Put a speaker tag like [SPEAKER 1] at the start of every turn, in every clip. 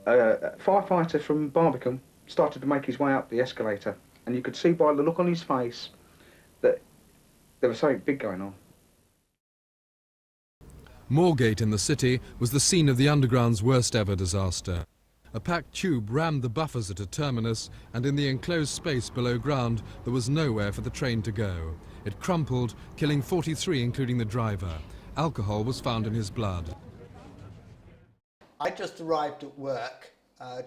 [SPEAKER 1] A firefighter from Barbican started to make his way up the escalator, and you could see by the look on his face that there was something big going on.
[SPEAKER 2] Moorgate in the city was the scene of the Underground's worst ever disaster. A packed tube rammed the buffers at a terminus, and in the enclosed space below ground there was nowhere for the train to go. It crumpled, killing 43, including the driver. Alcohol was found in his blood.
[SPEAKER 3] I just arrived at work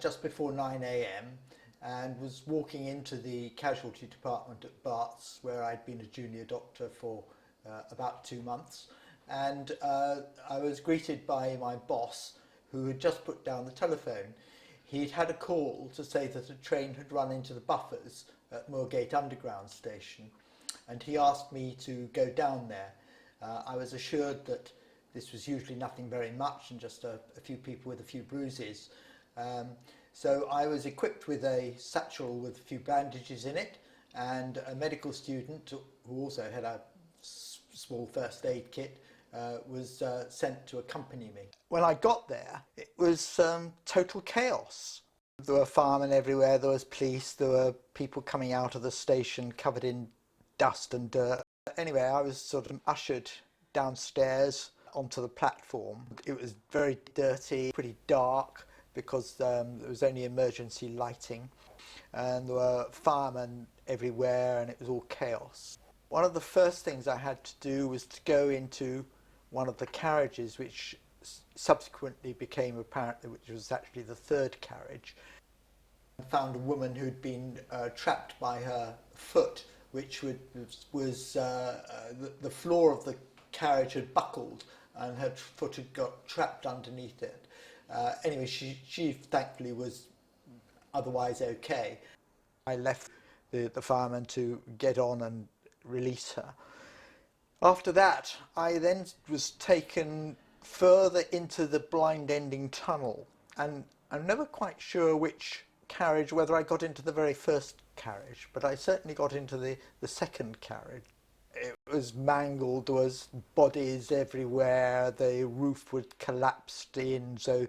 [SPEAKER 3] just before 9 a.m. and was walking into the casualty department at Barts, where I'd been a junior doctor for about 2 months. And I was greeted by my boss, who had just put down the telephone. He'd had a call to say that a train had run into the buffers at Moorgate Underground station, and he asked me to go down there. I was assured that this was usually nothing very much and just a few people with a few bruises. So I was equipped with a satchel with a few bandages in it, and a medical student who also had a small first aid kit was sent to accompany me. When I got there, it was total chaos. There were firemen everywhere, there was police, there were people coming out of the station covered in dust and dirt. Anyway, I was sort of ushered downstairs onto the platform. It was very dirty, pretty dark, because there was only emergency lighting, and there were firemen everywhere, and it was all chaos. One of the first things I had to do was to go into one of the carriages, which subsequently became apparent, which was actually the third carriage. I found a woman who'd been trapped by her foot, which was the floor of the carriage had buckled and her foot had got trapped underneath it. Anyway, she thankfully was otherwise okay. I left the fireman to get on and release her. After that, I then was taken further into the blind ending tunnel, and I'm never quite sure which carriage, whether I got into the very first carriage, but I certainly got into the second carriage. It was mangled, there was bodies everywhere, the roof was collapsed in, so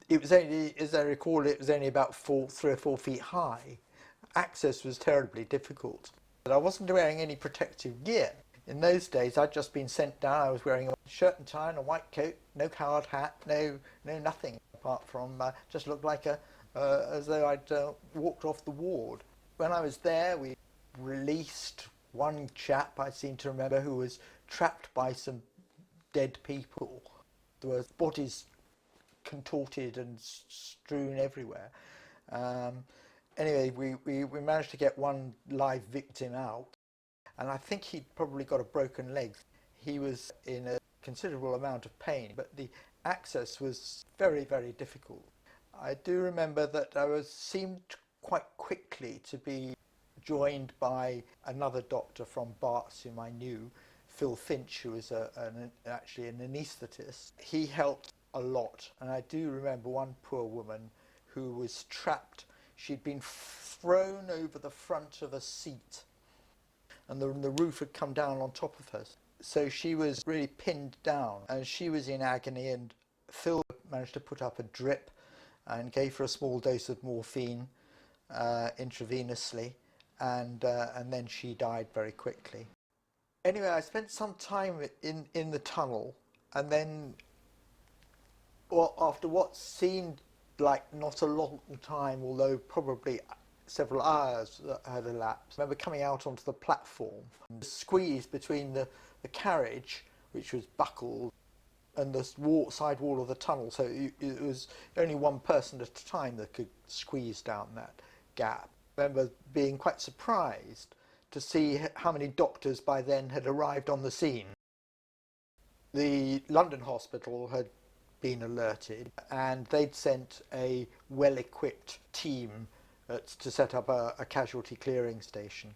[SPEAKER 3] it was only, as I recall, it was only about 3 or 4 feet high. Access was terribly difficult. But I wasn't wearing any protective gear. In those days, I'd just been sent down. I was wearing a shirt and tie and a white coat, no hard hat, no nothing, apart from just looked like as though I'd walked off the ward. When I was there, we released one chap, I seem to remember, who was trapped by some dead people. There were bodies contorted and strewn everywhere. Anyway, we managed to get one live victim out, and I think he'd probably got a broken leg. He was in a considerable amount of pain, but the access was very, very difficult. I do remember that I seemed quite quickly to be joined by another doctor from Barts whom I knew, Phil Finch, who was actually an anaesthetist. He helped a lot, and I do remember one poor woman who was trapped. She'd been thrown over the front of a seat, and the roof had come down on top of her. So she was really pinned down, and she was in agony, and Phil managed to put up a drip and gave her a small dose of morphine intravenously, and then she died very quickly. Anyway, I spent some time in the tunnel, and then, well, after what seemed like not a long time, although probably several hours that had elapsed, I remember coming out onto the platform, squeezed between the carriage, which was buckled, and the side wall of the tunnel, so it was only one person at a time that could squeeze down that gap. I remember being quite surprised to see how many doctors by then had arrived on the scene. The London hospital had been alerted, and they'd sent a well-equipped team to set up a casualty clearing station.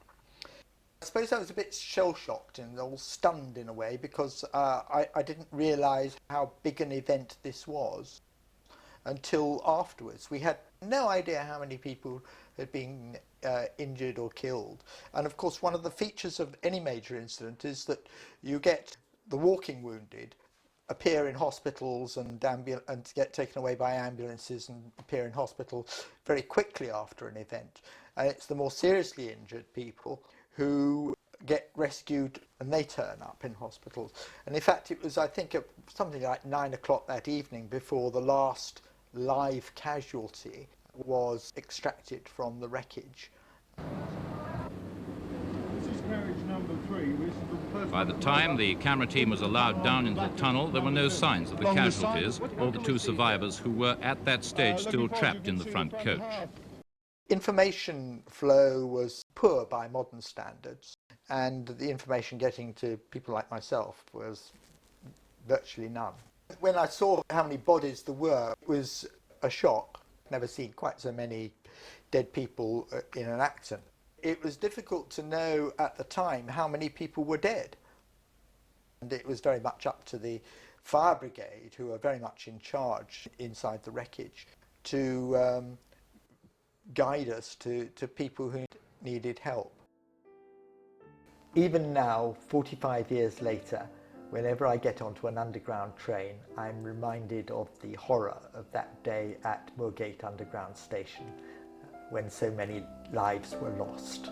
[SPEAKER 3] I suppose I was a bit shell-shocked and all stunned in a way, because I didn't realise how big an event this was until afterwards. We had no idea how many people had been injured or killed. And of course, one of the features of any major incident is that you get the walking wounded, appear in hospitals and get taken away by ambulances and appear in hospital very quickly after an event. And it's the more seriously injured people who get rescued and they turn up in hospitals. And in fact, it was, I think, something like 9 o'clock that evening before the last live casualty was extracted from the wreckage.
[SPEAKER 4] By the time the camera team was allowed down into the tunnel, there were no signs of the casualties or the two survivors who were at that stage still trapped in the front coach.
[SPEAKER 3] Information flow was poor by modern standards, and the information getting to people like myself was virtually none. When I saw how many bodies there were, it was a shock. Never seen quite so many dead people in an accident. It was difficult to know at the time how many people were dead. And it was very much up to the fire brigade, who are very much in charge inside the wreckage, to guide us to people who needed help. Even now, 45 years later, whenever I get onto an underground train, I'm reminded of the horror of that day at Moorgate Underground Station, when so many lives were lost.